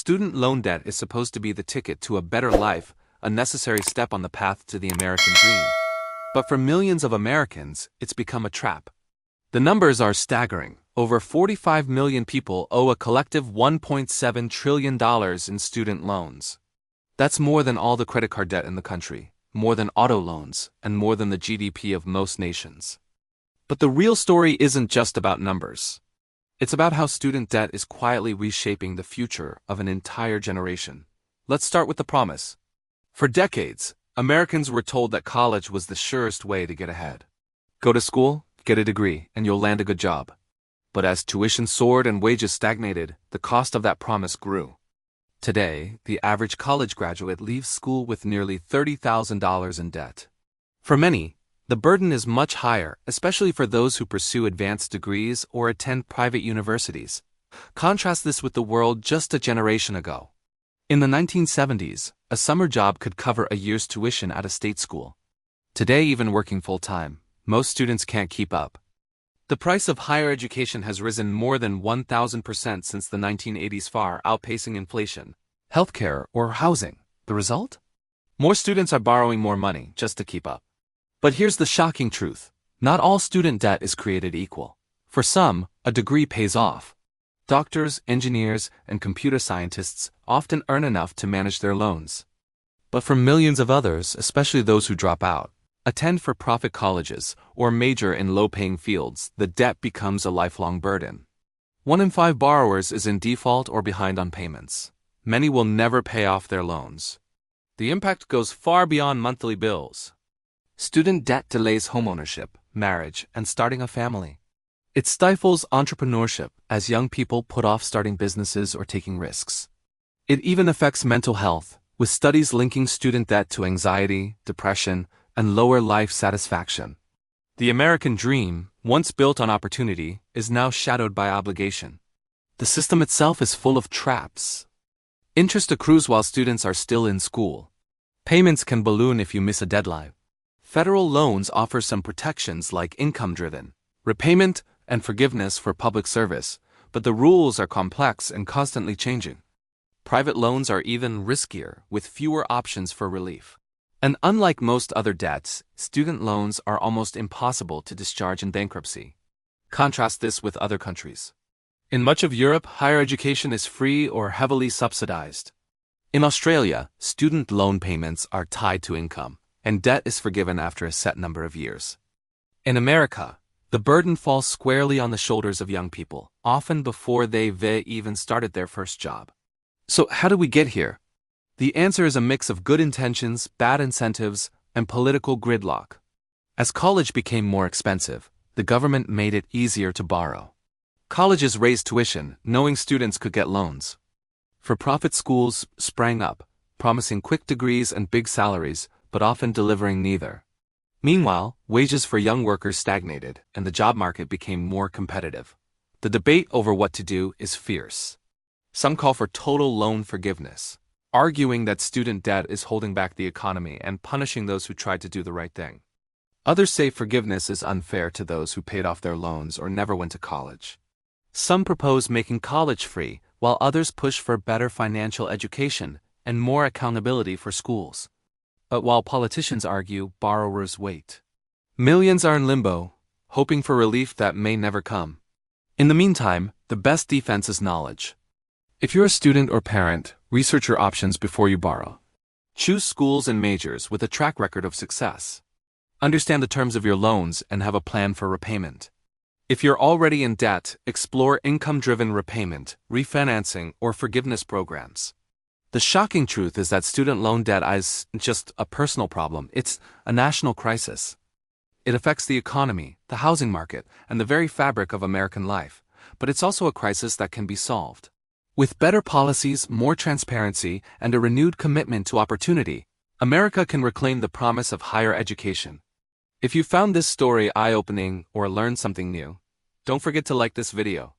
Student loan debt is supposed to be the ticket to a better life, a necessary step on the path to the American dream. But for millions of Americans, it's become a trap. The numbers are staggering. Over 45 million people owe a collective $1.7 trillion in student loans. That's more than all the credit card debt in the country, more than auto loans, and more than the GDP of most nations. But the real story isn't just about numbers. It's about how student debt is quietly reshaping the future of an entire generation. Let's start with the promise. For decades, Americans were told that college was the surest way to get ahead. Go to school, get a degree, and you'll land a good job. But as tuition soared and wages stagnated, the cost of that promise grew. Today, the average college graduate leaves school with nearly $30,000 in debt. For many, the burden is much higher, especially for those who pursue advanced degrees or attend private universities. Contrast this with the world just a generation ago. In the 1970s, a summer job could cover a year's tuition at a state school. Today, even working full-time, most students can't keep up. The price of higher education has risen more than 1,000% since the 1980s, far outpacing inflation, healthcare, or housing. The result? More students are borrowing more money just to keep up. But here's the shocking truth. Not all student debt is created equal. For some, a degree pays off. Doctors, engineers, and computer scientists often earn enough to manage their loans. But for millions of others, especially those who drop out, attend for-profit colleges, or major in low-paying fields, the debt becomes a lifelong burden. 1 in 5 borrowers is in default or behind on payments. Many will never pay off their loans. The impact goes far beyond monthly bills. Student debt delays homeownership, marriage, and starting a family. It stifles entrepreneurship as young people put off starting businesses or taking risks. It even affects mental health, with studies linking student debt to anxiety, depression, and lower life satisfaction. The American dream, once built on opportunity, is now shadowed by obligation. The system itself is full of traps. Interest accrues while students are still in school. Payments can balloon if you miss a deadline. Federal loans offer some protections like income-driven repayment and forgiveness for public service, but the rules are complex and constantly changing. Private loans are even riskier, with fewer options for relief. And unlike most other debts, student loans are almost impossible to discharge in bankruptcy. Contrast this with other countries. In much of Europe, higher education is free or heavily subsidized. In Australia, student loan payments are tied to income, and debt is forgiven after a set number of years. In America, the burden falls squarely on the shoulders of young people, often before they've even started their first job. So how did we get here? The answer is a mix of good intentions, bad incentives, and political gridlock. As college became more expensive, the government made it easier to borrow. Colleges raised tuition, knowing students could get loans. For-profit schools sprang up, promising quick degrees and big salaries, but often delivering neither. Meanwhile, wages for young workers stagnated, and the job market became more competitive. The debate over what to do is fierce. Some call for total loan forgiveness, arguing that student debt is holding back the economy and punishing those who tried to do the right thing. Others say forgiveness is unfair to those who paid off their loans or never went to college. Some propose making college free, while others push for better financial education and more accountability for schools. But while politicians argue, borrowers wait. Millions are in limbo, hoping for relief that may never come. In the meantime, the best defense is knowledge. If you're a student or parent, research your options before you borrow. Choose schools and majors with a track record of success. Understand the terms of your loans and have a plan for repayment. If you're already in debt, explore income-driven repayment, refinancing, or forgiveness programs. The shocking truth is that student loan debt isn't just a personal problem, it's a national crisis. It affects the economy, the housing market, and the very fabric of American life, but it's also a crisis that can be solved. With better policies, more transparency, and a renewed commitment to opportunity, America can reclaim the promise of higher education. If you found this story eye-opening or learned something new, don't forget to like this video.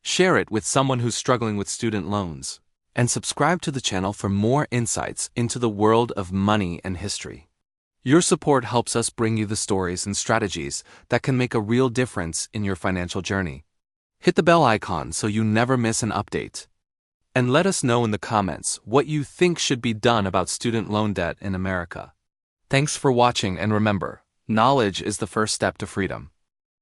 Share it with someone who's struggling with student loans, and subscribe to the channel for more insights into the world of money and history. Your support helps us bring you the stories and strategies that can make a real difference in your financial journey. Hit the bell icon so you never miss an update. And let us know in the comments what you think should be done about student loan debt in America. Thanks for watching, and remember, knowledge is the first step to freedom.